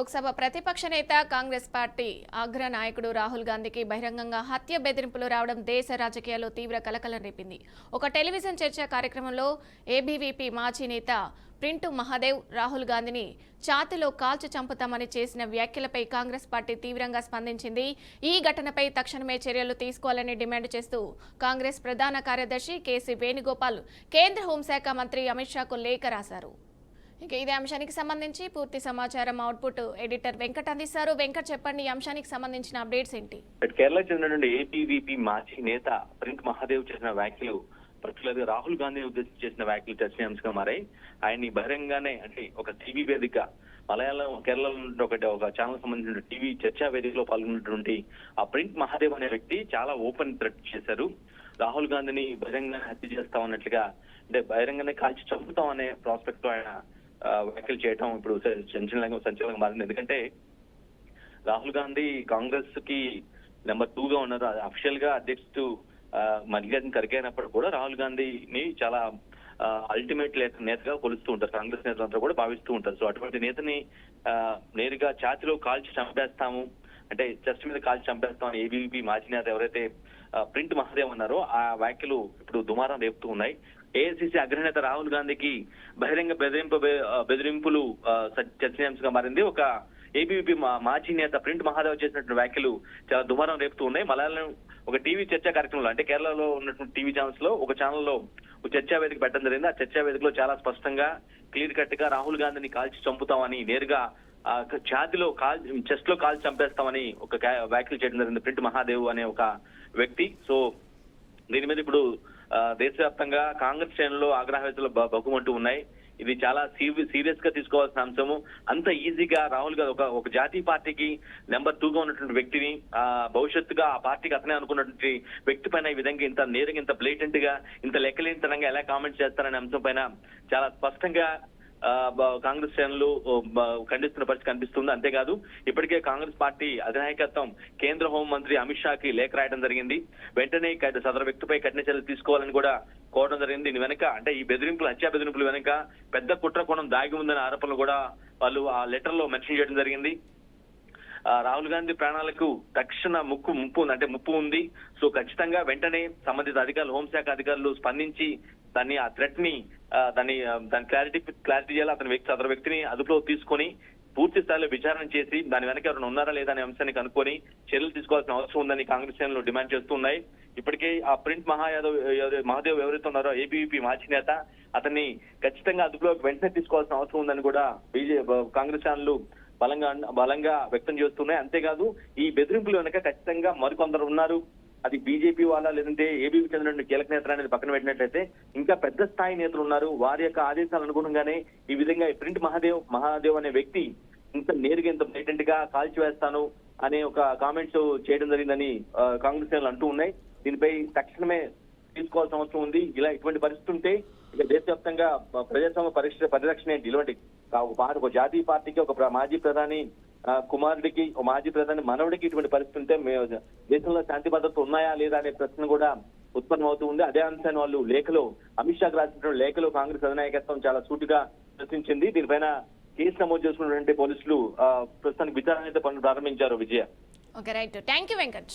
లోక్సభ ప్రతిపక్ష నేత కాంగ్రెస్ పార్టీ అగ్ర నాయకుడు రాహుల్ గాంధీకి బహిరంగంగా హత్య బెదిరింపులు రావడం దేశ రాజకీయాల్లో తీవ్ర కలకలం రేపింది. ఒక టెలివిజన్ చర్చా కార్యక్రమంలో ఏబీవీపీ మాజీ నేత ప్రింటు మహాదేవ్ రాహుల్ గాంధీని ఛాతీలో కాల్చి చంపుతామని చేసిన వ్యాఖ్యలపై కాంగ్రెస్ పార్టీ తీవ్రంగా స్పందించింది. ఈ ఘటనపై తక్షణమే చర్యలు తీసుకోవాలని డిమాండ్ చేస్తూ కాంగ్రెస్ ప్రధాన కార్యదర్శి కేసీ వేణుగోపాల్ కేంద్ర హోంశాఖ మంత్రి అమిత్ షాకు లేఖ రాశారు. ఇక ఇదే అంశానికి సంబంధించి పూర్తి సమాచారం అవుట్పుట్ ఎడిటర్ వెంకట్ అందిస్తారు. వెంకట్ చెప్పండి, ఈ అంశానికి సంబంధించిన అప్డేట్స్ ఏంటి? కేరళ చెందిన ఏపీవీపీ మాజీ నేత ప్రింట్ మహాదేవ్ చేసిన వ్యాఖ్యలు, పర్టికులర్ గా రాహుల్ గాంధీని ఉద్దేశించి చేసిన వ్యాఖ్యలు చర్చనీయాంశంగా మారాయి. ఆయన్ని బహిరంగానే అంటే ఒక టీవీ వేదిక, మలయాళం కేరళలో ఒక ఛానల్ సంబంధించిన టీవీ చర్చా వేదికలో పాల్గొన్నటువంటి ఆ ప్రింట్ మహాదేవ్ అనే వ్యక్తి చాలా ఓపెన్ థ్రెట్ చేశారు. రాహుల్ గాంధీని బహిరంగంగా హత్య చేస్తామన్నట్లుగా, అంటే బహిరంగానే కాల్చి చంపుతాం అనే ప్రాస్పెక్ట్ లో ఆయన వ్యాఖ్యలు చేయడం ఇప్పుడు సంచలనంగా మారింది. ఎందుకంటే రాహుల్ గాంధీ కాంగ్రెస్ కి నెంబర్ 2 గా ఉన్నారు. అఫీషియల్ గా అధ్యక్షుడు మల్లికార్జున ఖర్గే అయినప్పుడు కూడా రాహుల్ గాంధీని చాలా అల్టిమేట్ నేతగా కొలుస్తూ ఉంటారు, కాంగ్రెస్ నేతలంతా కూడా భావిస్తూ ఉంటారు. సో అటువంటి నేతని నేరుగా ఛాతీలో కాల్చి చంపేస్తాము అంటే చెస్ట్ మీద కాల్చి చంపేస్తామని ఏబీవీపీ మాజీ నేత ఎవరైతే ప్రింట్ మహాదేవ్ ఉన్నారో ఆ వ్యాఖ్యలు ఇప్పుడు దుమారం రేపుతూ ఉన్నాయి. ఏఐసీసీ అగ్రనేత రాహుల్ గాంధీకి బహిరంగ బెదిరింపులు చర్చనీయాంశంగా మారింది. ఒక ఏబీవీపీ మాజీ నేత ప్రింట్ మహాదేవ్ చేసినటువంటి వ్యాఖ్యలు చాలా దుమారం రేపుతూ ఉన్నాయి. మలయాళం ఒక టీవీ చర్చా కార్యక్రమంలో, అంటే కేరళలో ఉన్నటువంటి టీవీ ఛానల్స్ లో ఒక ఛానల్లో ఒక చర్చా వేదిక పెట్టడం జరిగింది. ఆ చర్చా వేదికలో చాలా స్పష్టంగా క్లియర్ కట్ గా రాహుల్ గాంధీని కాల్చి చంపుతామని, నేరుగా ఛాతీలో చెస్ట్ లో కాల్చి చంపేస్తామని ఒక వ్యాఖ్యలు చేయడం జరిగింది ప్రింట్ మహాదేవ్ అనే ఒక వ్యక్తి. సో దీని మీద ఇప్పుడు దేశవ్యాప్తంగా కాంగ్రెస్ శ్రేణుల్లో ఆగ్రహవేత్తలు బగ్గుమంటూ ఉన్నాయి. ఇది చాలా సీరియస్ గా తీసుకోవాల్సిన అంశము. అంత ఈజీగా రాహుల్ గాంధీ ఒక జాతీయ పార్టీకి నెంబర్ 2 గా ఉన్నటువంటి వ్యక్తిని, భవిష్యత్తుగా ఆ పార్టీకి అతనే అనుకున్నటువంటి వ్యక్తి పైన ఈ విధంగా ఇంత నేరుగా, ఇంత బ్లేటెంట్ గా, ఇంత లెక్కలేనితనంగా ఎలా కామెంట్ చేస్తారనే అంశం పైన చాలా స్పష్టంగా కాంగ్రెస్ శ్రేణులు ఖండిస్తున్న పరిస్థితి కనిపిస్తుంది. అంతేకాదు ఇప్పటికే కాంగ్రెస్ పార్టీ అధినాయకత్వం కేంద్ర హోంమంత్రి అమిత్ షాకి లేఖ రాయడం జరిగింది. వెంటనే సదరు వ్యక్తిపై కఠిన చర్యలు తీసుకోవాలని కూడా కోరడం జరిగింది. దీని వెనక, అంటే ఈ హత్యా బెదిరింపుల వెనక పెద్ద కుట్ర కోణం దాగి ఉందనే ఆరోపణలు కూడా వాళ్ళు ఆ లెటర్ లో మెన్షన్ చేయడం జరిగింది. రాహుల్ గాంధీ ప్రాణాలకు తక్షణ ముప్పు ఉంది. సో ఖచ్చితంగా వెంటనే సంబంధిత అధికారులు, హోంశాఖ అధికారులు స్పందించి దాన్ని, ఆ థ్రెట్ ని దాని క్లారిటీ చేయాలి. అతని వ్యక్తిని అదుపులో తీసుకొని పూర్తి స్థాయిలో విచారణ చేసి దాని వెనక ఎవరైనా ఉన్నారా లేదా అనే అంశాన్ని కనుక్కొని చర్యలు తీసుకోవాల్సిన అవసరం ఉందని కాంగ్రెస్ శ్రేణులు డిమాండ్ చేస్తున్నాయి. ఇప్పటికే ఆ ప్రింట్ మహాదేవ్ ఎవరైతే ఉన్నారో ఏబీవీపీ మాజీ నేత, అతన్ని ఖచ్చితంగా అదుపులోకి వెంటనే తీసుకోవాల్సిన అవసరం ఉందని కూడా కాంగ్రెస్ శ్రేణులు బలంగా వ్యక్తం చేస్తున్నాయి. అంతేకాదు ఈ బెదిరింపులు వెనక ఖచ్చితంగా మరికొందరు ఉన్నారు. అది బీజేపీ వాళ్ళ, లేదంటే ఏబీవీ చెందిన కీలక నేతలు అనేది పక్కన పెట్టినట్లయితే ఇంకా పెద్ద స్థాయి నేతలు ఉన్నారు. వారి యొక్క ఆదేశాల అనుగుణంగానే ఈ విధంగా ప్రింట్ మహాదేవ్ అనే వ్యక్తి ఇంత నేరుగా, ఇంత బ్లైటెంట్ గా కాల్చివేస్తాను అనే ఒక కామెంట్స్ చేయడం జరిగిందని కాంగ్రెస్ నేతలు అంటూ ఉన్నాయి. దీనిపై తక్షణమే తీసుకోవాల్సిన అవసరం ఉంది. ఇటువంటి పరిస్థితి ఉంటే ఇక దేశవ్యాప్తంగా ప్రజాస్వామ్య పరిరక్షణ ఏంటి? ఇలాంటి ఒక జాతీయ పార్టీకి, ఒక మాజీ ప్రధాని కుమారుడికి, ఒక మాజీ ప్రధాని మనవుడికి ఇటువంటి పరిస్థితి ఉంటే దేశంలో శాంతి భద్రత ఉన్నాయా లేదా అనే ప్రశ్న కూడా ఉత్పన్నం అవుతూ ఉంది. అదే అంశాన్ని వాళ్ళు లేఖలో, అమిత్ షాకు రాసినటువంటి లేఖలో కాంగ్రెస్ అధినాయకత్వం చాలా సూటిగా ప్రశ్నించింది. దీనిపైన కేసు నమోదు చేసుకున్నటువంటి పోలీసులు ప్రస్తుతానికి విచారణ అయితే ప్రారంభించారు. Vijaya. Okay, right. Thank you Venkat.